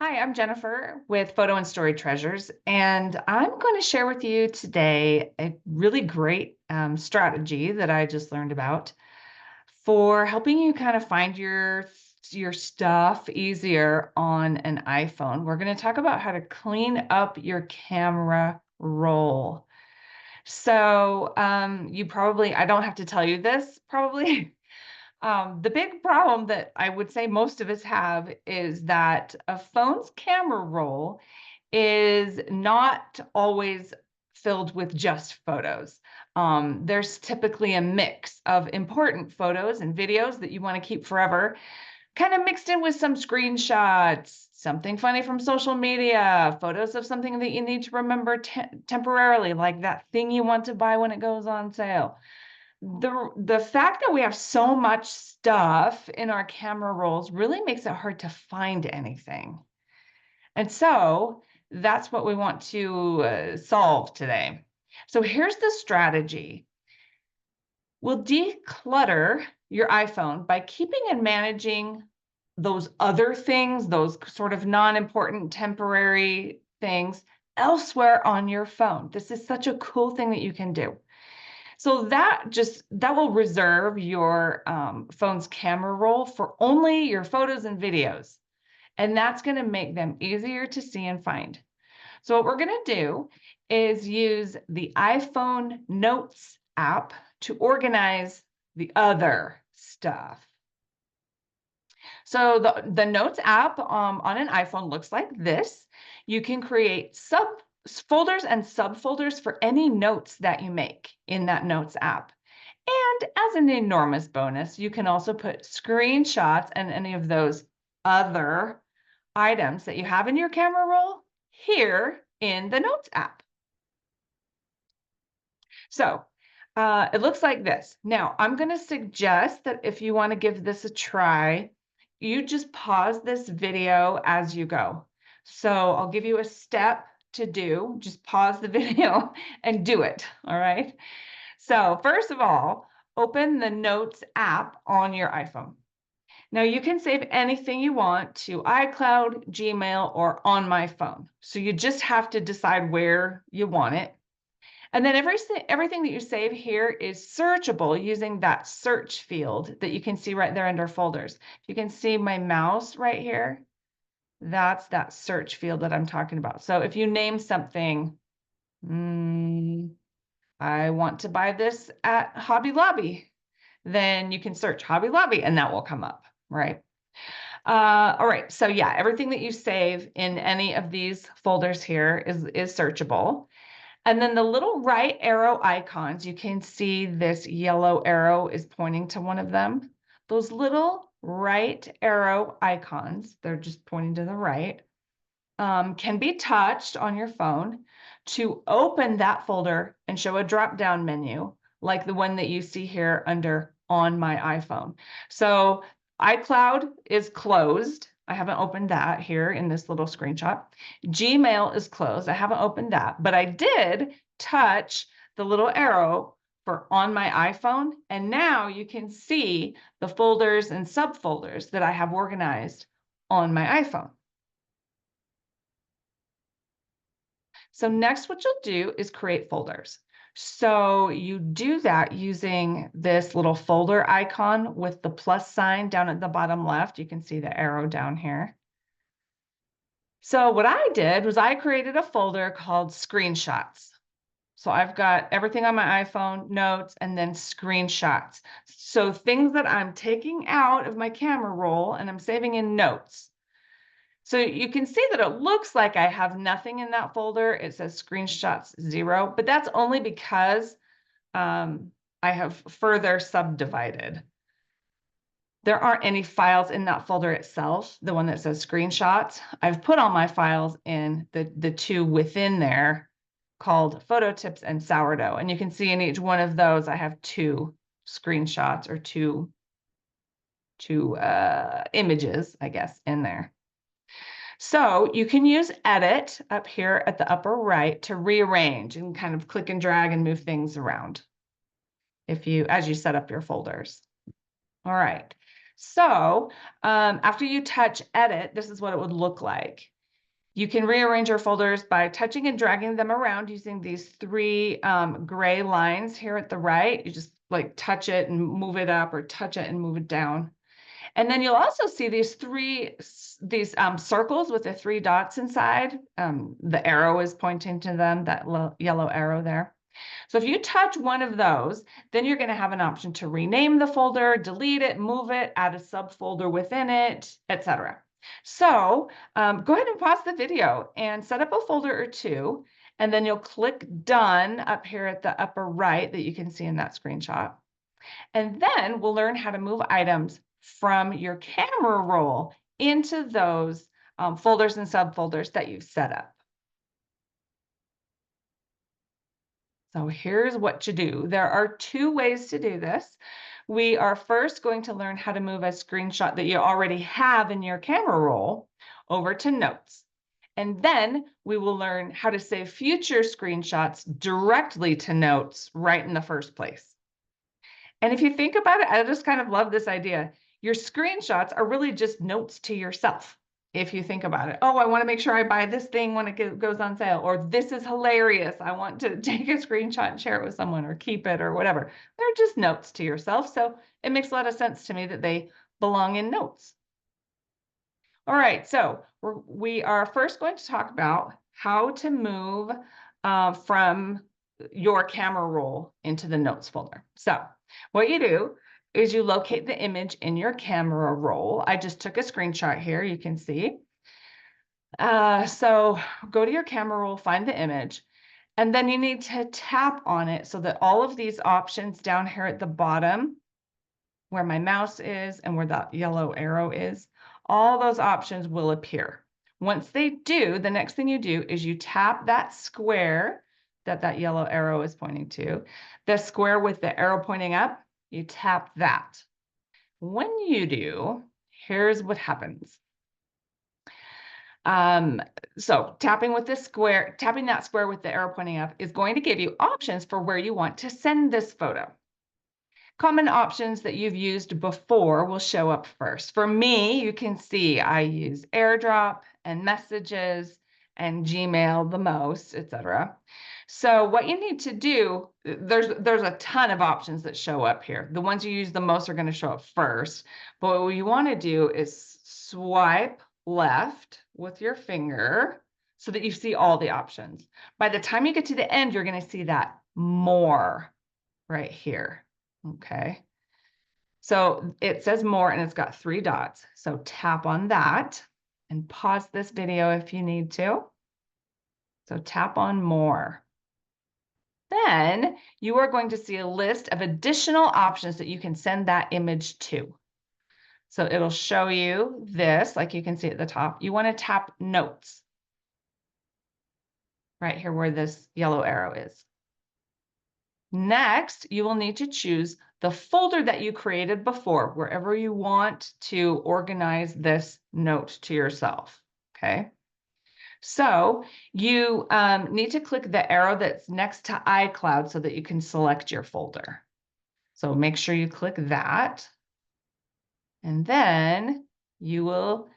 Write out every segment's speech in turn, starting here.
Hi, I'm Jennifer with Photo and Story Treasures, and I'm going to share with you today a really great strategy that I just learned about for helping you kind of find your stuff easier on an iPhone. We're going to talk about how to clean up your camera roll. So I don't have to tell you this probably. The big problem that I would say most of us have is that a phone's camera roll is not always filled with just photos. There's typically a mix of important photos and videos that you want to keep forever, kind of mixed in with some screenshots, something funny from social media, photos of something that you need to remember temporarily, like that thing you want to buy when it goes on sale. The fact that we have so much stuff in our camera rolls really makes it hard to find anything. And so that's what we want to solve today. So here's the strategy. We'll declutter your iPhone by keeping and managing those other things, those sort of non-important temporary things elsewhere on your phone. This is such a cool thing that you can do. So that will reserve your phone's camera roll for only your photos and videos. And that's going to make them easier to see and find. So what we're going to do is use the iPhone Notes app to organize the other stuff. So the Notes app on an iPhone looks like this. You can create folders and subfolders for any notes that you make in that Notes app. And as an enormous bonus, you can also put screenshots and any of those other items that you have in your camera roll here in the Notes app. So it looks like this. Now, I'm going to suggest that if you want to give this a try, you just pause this video as you go. So I'll give you a step to do. Just pause the video and do it. All right. So first of all, open the Notes app on your iPhone. Now you can save anything you want to iCloud, Gmail, or on my phone. So you just have to decide where you want it. And then everything that you save here is searchable using that search field that you can see right there under folders. You can see my mouse right here. That's that search field that I'm talking about. So if you name something, I want to buy this at Hobby Lobby, then you can search Hobby Lobby and that will come up, right? All right, so yeah, everything that you save in any of these folders here is searchable. And then the little right arrow icons, you can see this yellow arrow is pointing to one of them. Those little right arrow icons, they're just pointing to the right, can be touched on your phone to open that folder and show a drop-down menu like the one that you see here under On My iPhone. So iCloud is closed. I haven't opened that here in this little screenshot. Gmail is closed. I haven't opened that, but I did touch the little arrow for On My iPhone, and now you can see the folders and subfolders that I have organized on my iPhone. So next, what you'll do is create folders. So you do that using this little folder icon with the plus sign down at the bottom left. You can see the arrow down here. So what I did was I created a folder called screenshots. So I've got everything on my iPhone, notes, and then screenshots. So things that I'm taking out of my camera roll and I'm saving in notes. So you can see that it looks like I have nothing in that folder. It says screenshots 0, but that's only because I have further subdivided. There aren't any files in that folder itself, the one that says screenshots. I've put all my files in the two within there called photo tips and sourdough. And you can see in each one of those, I have 2 screenshots or two images, I guess, in there. So you can use edit up here at the upper right to rearrange and kind of click and drag and move things around as you set up your folders. All right. So after you touch edit, this is what it would look like. You can rearrange your folders by touching and dragging them around using these three gray lines here at the right. You just like touch it and move it up, or touch it and move it down. And then you'll also see these circles with the three dots inside. The arrow is pointing to them, that yellow arrow there. So if you touch one of those, then you're going to have an option to rename the folder, delete it, move it, add a subfolder within it, etc. So go ahead and pause the video and set up a folder or two, and then you'll click done up here at the upper right that you can see in that screenshot. And then we'll learn how to move items from your camera roll into those folders and subfolders that you've set up. So here's what to do. There are two ways to do this. We are first going to learn how to move a screenshot that you already have in your camera roll over to notes. And then we will learn how to save future screenshots directly to notes right in the first place. And if you think about it, I just kind of love this idea. Your screenshots are really just notes to yourself. If you think about it, oh, I want to make sure I buy this thing when it goes on sale, or this is hilarious, I want to take a screenshot and share it with someone, or keep it, or whatever. They're just notes to yourself. So it makes a lot of sense to me that they belong in notes. All right, so we are first going to talk about how to move from your camera roll into the notes folder. So what you do is you locate the image in your camera roll. I just took a screenshot here, you can see. So go to your camera roll, find the image, and then you need to tap on it so that all of these options down here at the bottom, where my mouse is and where that yellow arrow is, all those options will appear. Once they do, the next thing you do is you tap that square that yellow arrow is pointing to, the square with the arrow pointing up, you tap that. When you do, here's what happens. So tapping that square with the arrow pointing up is going to give you options for where you want to send this photo. Common options that you've used before will show up first. For me, you can see I use AirDrop and Messages and Gmail the most, etc. So what you need to do, there's a ton of options that show up here. The ones you use the most are going to show up first. But what you want to do is swipe left with your finger so that you see all the options. By the time you get to the end, you're going to see that more right here. Okay. So it says more and it's got three dots. So tap on that and pause this video if you need to. So tap on more. Then you are going to see a list of additional options that you can send that image to. So it'll show you this, like you can see at the top. You want to tap notes right here where this yellow arrow is. Next, you will need to choose the folder that you created before, wherever you want to organize this note to yourself, okay? So you need to click the arrow that's next to iCloud so that you can select your folder. So make sure you click that. And then you will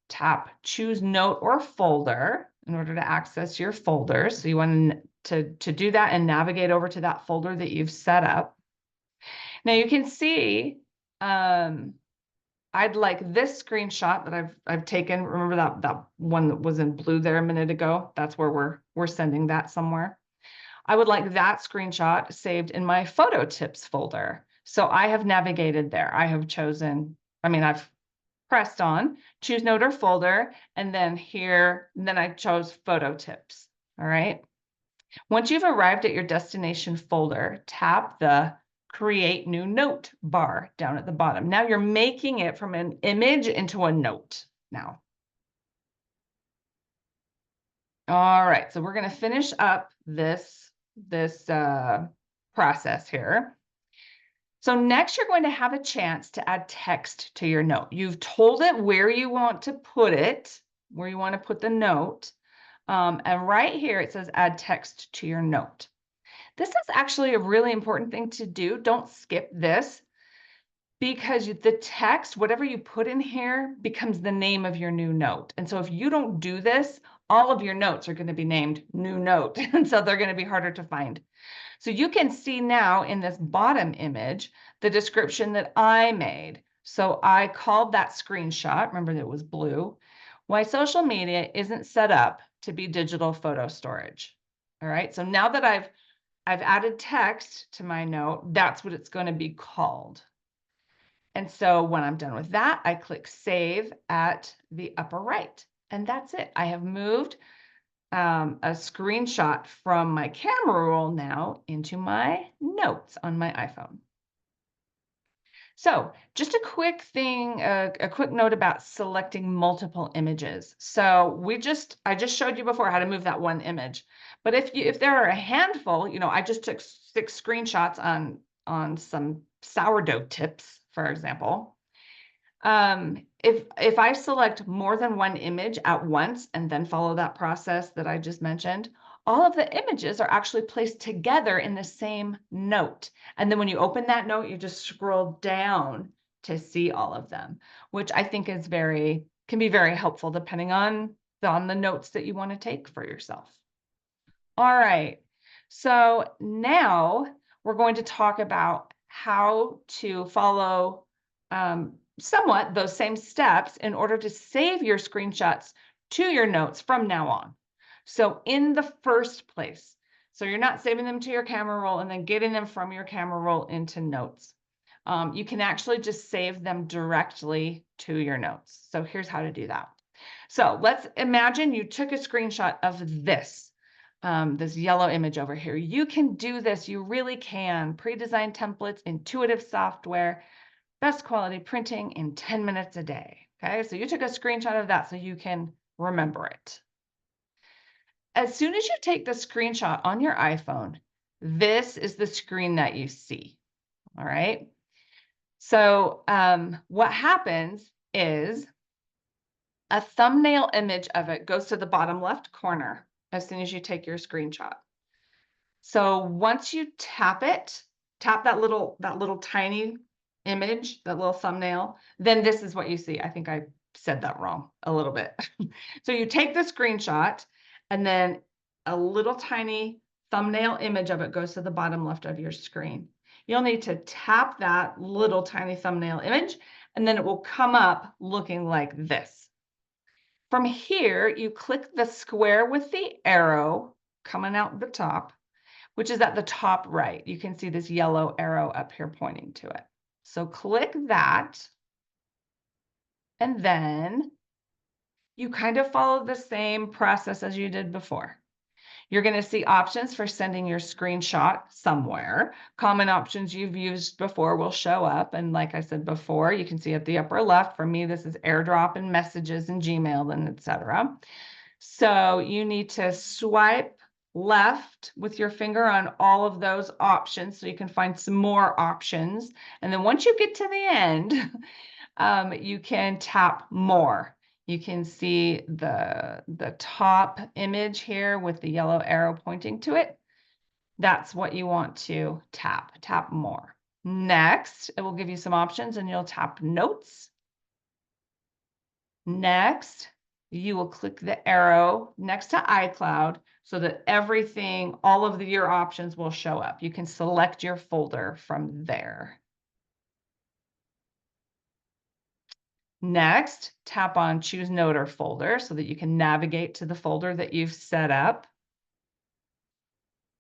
tap choose note or folder in order to access your folders. So you want to do that and navigate over to that folder that you've set up. Now you can see I'd like this screenshot that I've taken. Remember that one that was in blue there a minute ago? That's where we're sending that somewhere. I would like that screenshot saved in my photo tips folder. So I have navigated there. I've pressed on choose note or folder, and then I chose photo tips. All right. Once you've arrived at your destination folder, tap the create new note bar down at the bottom. Now you're making it from an image into a note now. All right, so we're going to finish up this process here. So next you're going to have a chance to add text to your note. You've told it where you want to put it, where you want to put the note. And right here it says add text to your note. This is actually a really important thing to do. Don't skip this. Because the text, whatever you put in here, becomes the name of your new note. And so if you don't do this, all of your notes are going to be named new note. And so they're going to be harder to find. So you can see now in this bottom image, the description that I made. So I called that screenshot, remember that it was blue, why social media isn't set up to be digital photo storage. All right, so now that I've added text to my note, that's what it's going to be called. And so when I'm done with that, I click save at the upper right. And that's it. I have moved a screenshot from my camera roll now into my notes on my iPhone. So just a quick thing, a quick note about selecting multiple images. So I just showed you before how to move that one image. But if there are a handful, I just took 6 screenshots on some sourdough tips, for example. If I select more than one image at once and then follow that process that I just mentioned, all of the images are actually placed together in the same note. And then when you open that note, you just scroll down to see all of them, which I think can be very helpful depending on the notes that you want to take for yourself. All right, so now we're going to talk about how to follow somewhat those same steps in order to save your screenshots to your notes from now on. So in the first place, so you're not saving them to your camera roll and then getting them from your camera roll into notes. You can actually just save them directly to your notes. So here's how to do that. So let's imagine you took a screenshot of this yellow image over here. You can do this. You really can. Pre-designed templates, intuitive software, best quality printing in 10 minutes a day. Okay, so you took a screenshot of that so you can remember it. As soon as you take the screenshot on your iPhone, this is the screen that you see. All right. So what happens is a thumbnail image of it goes to the bottom left corner as soon as you take your screenshot. So once you tap it, tap that little tiny image, that little thumbnail, then this is what you see. I think I said that wrong a little bit. So you take the screenshot and then a little tiny thumbnail image of it goes to the bottom left of your screen. You'll need to tap that little tiny thumbnail image and then it will come up looking like this. From here, you click the square with the arrow coming out the top, which is at the top right. You can see this yellow arrow up here pointing to it. So click that, and then you kind of follow the same process as you did before. You're going to see options for sending your screenshot somewhere. Common options you've used before will show up. And like I said before, you can see at the upper left, for me, this is AirDrop and Messages and Gmail and etc. So you need to swipe left with your finger on all of those options so you can find some more options. And then once you get to the end, you can tap more. You can see the top image here with the yellow arrow pointing to it. That's what you want to tap more. Next, it will give you some options and you'll tap notes. Next, you will click the arrow next to iCloud so that everything, all of your options will show up. You can select your folder from there. Next, tap on Choose Note or Folder so that you can navigate to the folder that you've set up.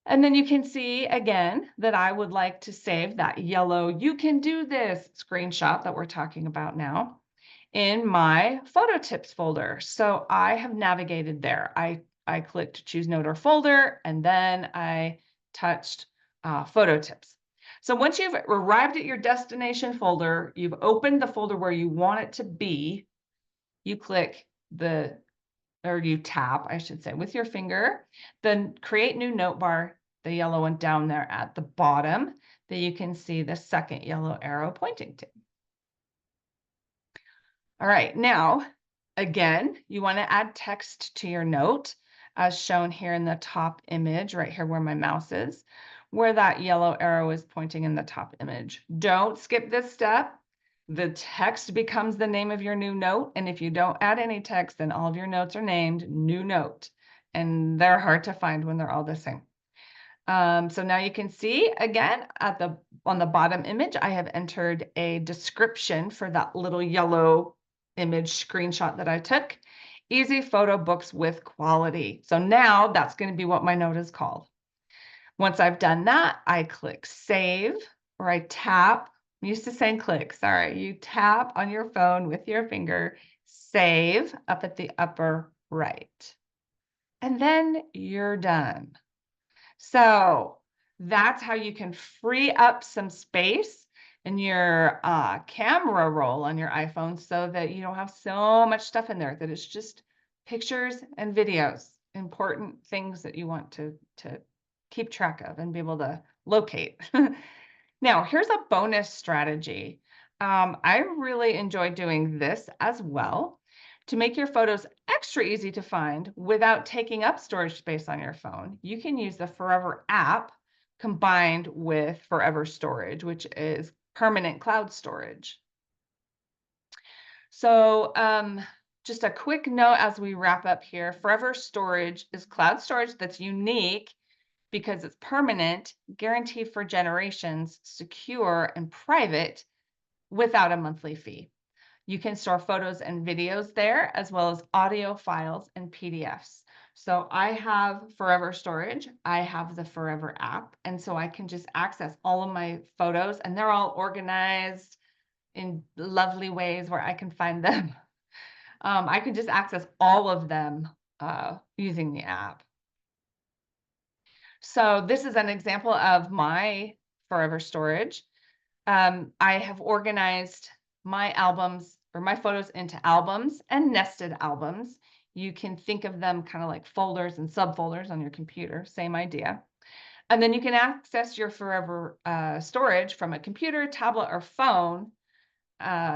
And then you can see again that I would like to save that yellow "You can do this" screenshot that we're talking about now in my photo tips folder. So I have navigated there. I clicked Choose Note or Folder, and then I touched photo tips. So once you've arrived at your destination folder, you've opened the folder where you want it to be, you click you tap, I should say, with your finger, then Create New Note bar, the yellow one down there at the bottom, that you can see the second yellow arrow pointing to. All right, now, again, you want to add text to your note, as shown here in the top image, right here where my mouse is, where that yellow arrow is pointing in the top image. Don't skip this step. The text becomes the name of your new note. And if you don't add any text, then all of your notes are named new note. And they're hard to find when they're all the same. So now you can see again on the bottom image, I have entered a description for that little yellow image screenshot that I took. Easy photo books with quality. So now that's going to be what my note is called. Once I've done that, I click save, or I tap. I'm used to saying click, sorry. You tap on your phone with your finger, save up at the upper right. And then you're done. So that's how you can free up some space in your camera roll on your iPhone so that you don't have so much stuff in there, that it's just pictures and videos, important things that you want to keep track of and be able to locate. Now, here's a bonus strategy. I really enjoy doing this as well. To make your photos extra easy to find without taking up storage space on your phone, you can use the Forever app combined with Forever Storage, which is permanent cloud storage. So just a quick note as we wrap up here, Forever Storage is cloud storage that's unique because it's permanent, guaranteed for generations, secure, and private without a monthly fee. You can store photos and videos there, as well as audio files and PDFs. So I have Forever Storage. I have the Forever app. And so I can just access all of my photos, and they're all organized in lovely ways where I can find them. I can just access all of them using the app. So this is an example of my Forever Storage. I have organized my albums or my photos into albums and nested albums. You can think of them kind of like folders and subfolders on your computer, same idea. And then you can access your Forever storage from a computer, tablet, or phone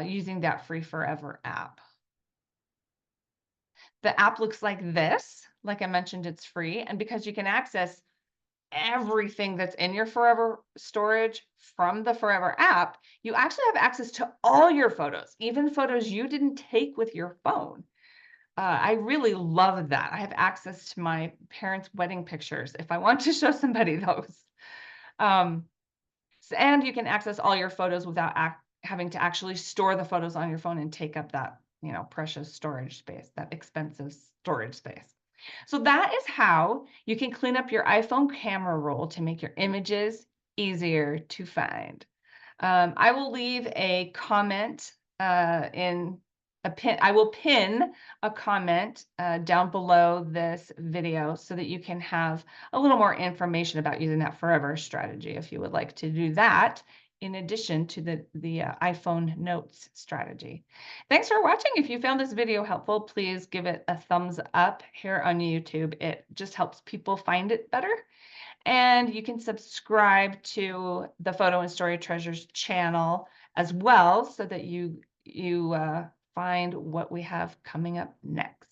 using that free Forever app. The app looks like this. Like I mentioned, it's free. And because you can access everything that's in your Forever storage from the Forever app, you actually have access to all your photos, even photos you didn't take with your phone. I really love that. I have access to my parents' wedding pictures if I want to show somebody those. And you can access all your photos without having to actually store the photos on your phone and take up that, precious storage space, that expensive storage space. So that is how you can clean up your iPhone camera roll to make your images easier to find. I will leave a comment I will pin a comment down below this video so that you can have a little more information about using that Forever strategy if you would like to do that, in addition to the iPhone notes strategy. Thanks for watching. If you found this video helpful, please give it a thumbs up here on YouTube. It just helps people find it better. And you can subscribe to the Photo and Story Treasures channel as well so that you find what we have coming up next.